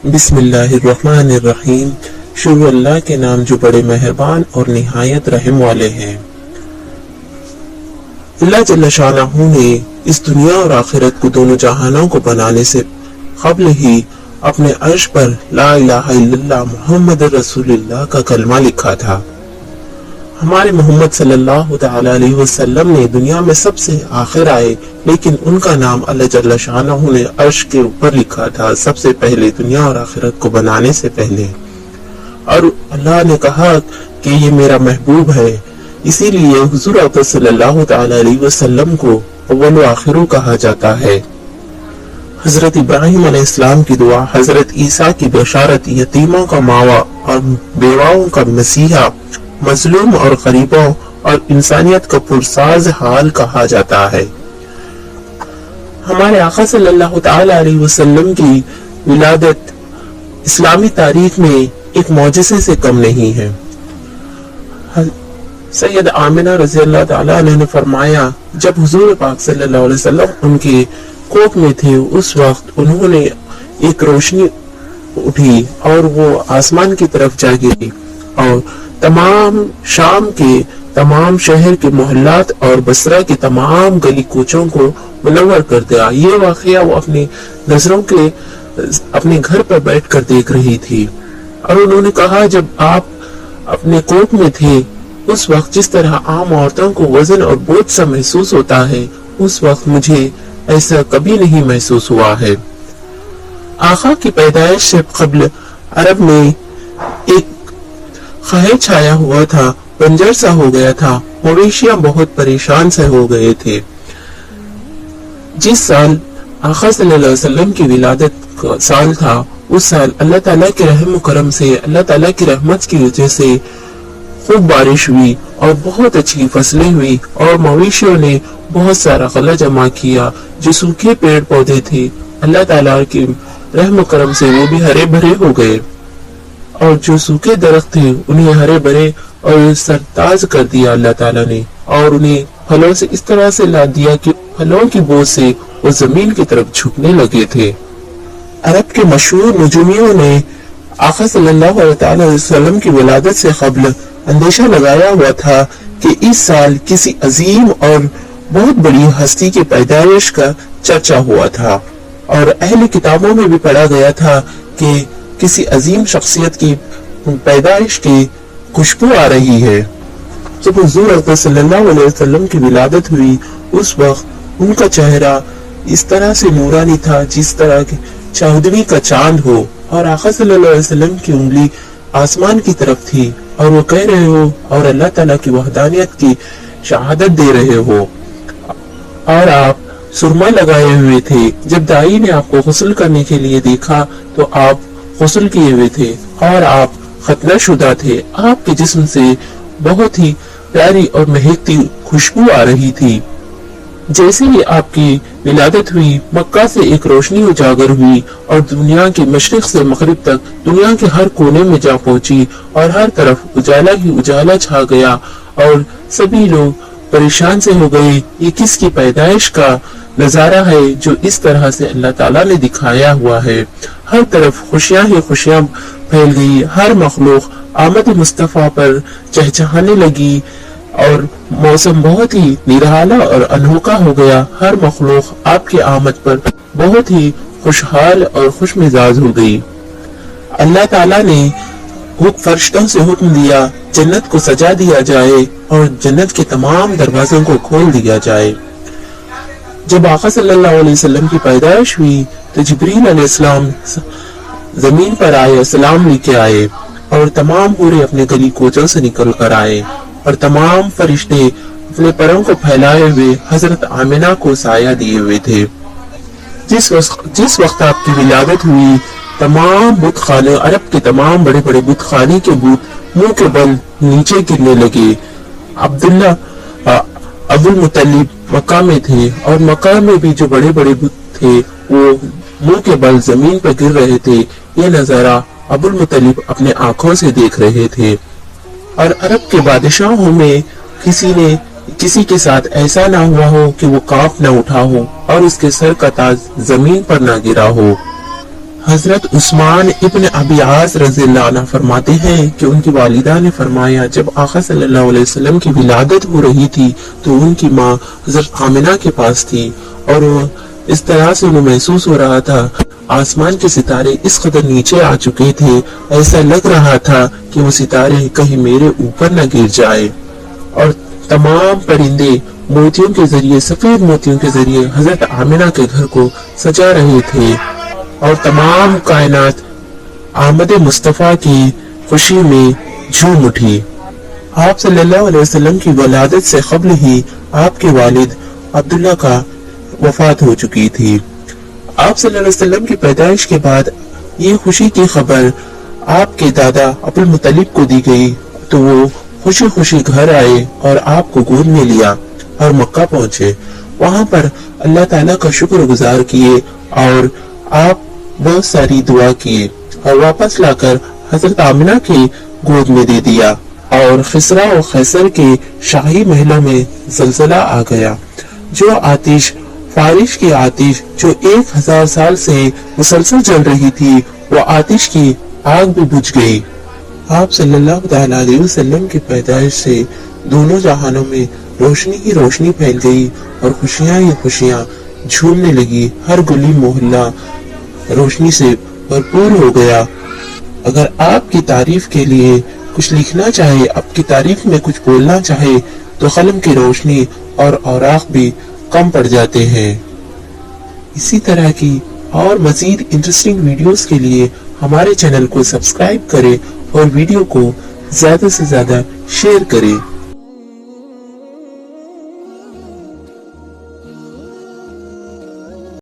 بسم اللہ الرحمن الرحیم۔ شروع اللہ کے نام جو بڑے مہربان اور نہایت رحم والے ہیں۔ اللہ جل شانہ نے اس دنیا اور آخرت کو دونوں جہانوں کو بنانے سے قبل ہی اپنے عرش پر لا الہ الا اللہ محمد رسول اللہ کا کلمہ لکھا تھا۔ ہمارے محمد صلی اللہ تعالی علیہ وسلم نے دنیا میں سب سے آخر آئے، لیکن ان کا نام اللہ جل شانہ نے عرش کے اوپر لکھا تھا سب سے پہلے، دنیا اور آخرت کو بنانے سے پہلے۔ اور اللہ نے کہا کہ یہ میرا محبوب ہے، اسی لیے حضور اکرم صلی اللہ تعالی علیہ وسلم کو اول و آخر کہا جاتا ہے۔ حضرت ابراہیم علیہ السلام کی دعا، حضرت عیسیٰ کی بشارت، یتیموں کا ماوا اور بیواؤں کا مسیحا، مظلوم اور غریبوں اور انسانیت کا پرساز حال کہا جاتا ہے۔ ہمارے آقا صلی اللہ تعالی علیہ وسلم کی ولادت اسلامی تاریخ میں ایک معجزے سے کم نہیں ہے۔ سید آمنہ رضی اللہ تعالی عنہ نے فرمایا، جب حضور پاک صلی اللہ علیہ وسلم ان کے کوکھ میں تھے، اس وقت انہوں نے ایک روشنی اٹھی اور وہ آسمان کی طرف جا گئی اور تمام شام کے تمام شہر کے محلات اور بصرہ کے تمام گلی کوچوں کو منور کر دیا۔ یہ واقعہ وہ اپنی نظروں کے اپنے گھر پر بیٹھ کر دیکھ رہی تھی، اور انہوں نے کہا، جب آپ اپنے کوکھ میں تھے اس وقت جس طرح عام عورتوں کو وزن اور بوجھ سا محسوس ہوتا ہے، اس وقت مجھے ایسا کبھی نہیں محسوس ہوا ہے۔ آقا کی پیدائش سے قبل عرب میں ایک قحط چھایا ہوا تھا، بنجر سا ہو گیا تھا، مویشیاں بہت پریشان سے ہو گئے تھے۔ جس سال آقا صلی اللہ علیہ وسلم کی ولادت کا سال تھا، اس سال اللہ تعالیٰ کے رحم و کرم سے، اللہ تعالیٰ کی رحمت کی وجہ سے خوب بارش ہوئی اور بہت اچھی فصلیں ہوئی، اور مویشیوں نے بہت سارا غلہ جمع کیا۔ جو سوکھے پیڑ پودے تھے، اللہ تعالیٰ کے رحم و کرم سے وہ بھی ہرے بھرے ہو گئے، اور جو سوکھے درخت تھے انہیں ہرے بھرے اور سرتاز کر دیا اللہ تعالیٰ نے، اور انہیں پھلوں سے اس طرح سے لا دیا کہ پھلوں کی بوجھ سے وہ زمین کی طرف جھکنے لگے تھے۔ عرب کے مشہور نجومیوں نے آقا صلی اللہ علیہ وسلم کی ولادت سے قبل اندیشہ لگایا ہوا تھا کہ اس سال کسی عظیم اور بہت بڑی ہستی کی پیدائش کا چرچا ہوا تھا، اور اہل کتابوں میں بھی پڑھا گیا تھا کہ کسی عظیم شخصیت کی پیدائش کی خوشبو آ رہی ہے۔ جب حضور اکرم صلی اللہ علیہ وسلم کی ولادت ہوئی، اس وقت ان کا چہرہ اس طرح سے نورانی تھا جس طرح کہ چودھویں کا چاند ہو، اور آقا صلی اللہ علیہ وسلم کی انگلی آسمان کی طرف تھی، اور وہ کہہ رہے ہو اور اللہ تعالیٰ کی وحدانیت کی شہادت دے رہے ہو، اور آپ سرما لگائے ہوئے تھے۔ جب دائی نے آپ کو غسل کرنے کے لیے دیکھا تو آپ غسل کیے ہوئے تھے اور آپ ختنہ شدہ تھے۔ آپ کے جسم سے بہت ہی پیاری اور مہکتی خوشبو آ رہی تھی۔ جیسے ہی آپ کی ولادت ہوئی، مکہ سے ایک روشنی اجاگر ہوئی اور دنیا کے مشرق سے مغرب تک دنیا کے ہر کونے میں جا پہنچی، اور ہر طرف اجالا ہی اجالا چھا گیا، اور سبھی لوگ پریشان سے ہو گئے، یہ کس کی پیدائش کا نظارہ ہے جو اس طرح سے اللہ تعالیٰ نے دکھایا ہوا ہے۔ ہر طرف خوشیاں ہی خوشیاں پھیل گئی، ہر مخلوق آمد مصطفیٰ پر چہچہانے لگی، اور موسم بہت ہی نرالا اور انوکھا ہو گیا۔ ہر مخلوق آپ کی آمد پر بہت ہی خوشحال اور خوش مزاج ہو گئی۔ اللہ تعالیٰ نے فرشتوں سے حکم دیا جنت کو سجا دیا جائے اور جنت کے تمام دروازوں کو کھول دیا جائے۔ جب آقا صلی اللہ علیہ وسلم کی پیدائش ہوئی تو جبریل علیہ السلام زمین پر آئے، سلام لے کے آئے، اور تمام پورے اپنے گلی کوچوں سے نکل کر آئے، اور تمام فرشتے اپنے پروں کو پھیلائے ہوئے حضرت آمنہ کو سایہ دیے ہوئے تھے۔ جس وقت آپ کی ولادت ہوئی، تمام بت خانے، عرب کے تمام بڑے بڑے بت خانے کے بت منہ کے بل نیچے گرنے لگے۔ عبداللہ ابو المطلب مکہ میں تھے، اور مکہ میں بھی جو بڑے بڑے بت تھے وہ منہ کے بل زمین پر گر رہے تھے۔ یہ نظارہ ابو المطلب اپنے آنکھوں سے دیکھ رہے تھے، اور عرب کے بادشاہوں میں کسی کے ساتھ ایسا نہ ہوا ہو کہ وہ کانپ نہ اٹھا ہو اور اس کے سر کا تاج زمین پر نہ گرا ہو۔ حضرت عثمان ابن ابی عاص رضی اللہ عنہ فرماتے ہیں کہ ان کی والدہ نے فرمایا جب آقا صلی اللہ علیہ وسلم کی ولادت ہو رہی تھی تو ان کی ماں حضرت آمنہ کے پاس تھی اور اس طرح سے انہیں محسوس ہو رہا تھا آسمان کے ستارے اس قدر نیچے آ چکے تھے، ایسا لگ رہا تھا کہ وہ ستارے کہیں میرے اوپر نہ گر جائے، اور تمام پرندے موتیوں کے ذریعے، سفید موتیوں کے ذریعے حضرت آمنہ کے گھر کو سجا رہے تھے، اور تمام کائنات آمد مصطفیٰ کی خوشی میں جھوم اٹھی۔ آپ صلی اللہ علیہ وسلم کی ولادت سے قبل ہی آپ کے والد عبداللہ کا وفات ہو چکی تھی۔ آپ صلی اللہ علیہ وسلم کی پیدائش کے بعد یہ خوشی کی خبر آپ کے دادا عبد المطلب کو دی گئی تو وہ خوشی خوشی گھر آئے اور آپ کو گود میں لیا اور مکہ پہنچے، وہاں پر اللہ تعالیٰ کا شکر گزار کیے اور آپ بہت ساری دعا کیے اور واپس لا کر حضرت آمنہ کی گود میں دے دیا، اور خسرا و خیسر کے شاہی محلوں میں زلزلہ آ گیا، جو آتش فارش کی آتش جو 1000 سال سے مسلسل جل رہی تھی وہ آتش کی آگ بھی بجھ گئی۔ آپ صلی اللہ تعالیٰ علیہ وسلم کی پیدائش سے دونوں جہانوں میں روشنی ہی روشنی پھیل گئی اور خوشیاں ہی خوشیاں جھومنے لگی، ہر گلی محلہ روشنی سے بھرپور ہو گیا۔ اگر آپ کی تعریف کے لیے کچھ لکھنا چاہے، آپ کی تعریف میں کچھ بولنا چاہے تو قلم کی روشنی اور اوراق بھی کم پڑ جاتے ہیں۔ اسی طرح کی اور مزید انٹرسٹنگ ویڈیوز کے لیے ہمارے چینل کو سبسکرائب کریں اور ویڈیو کو زیادہ سے زیادہ شیئر کریں۔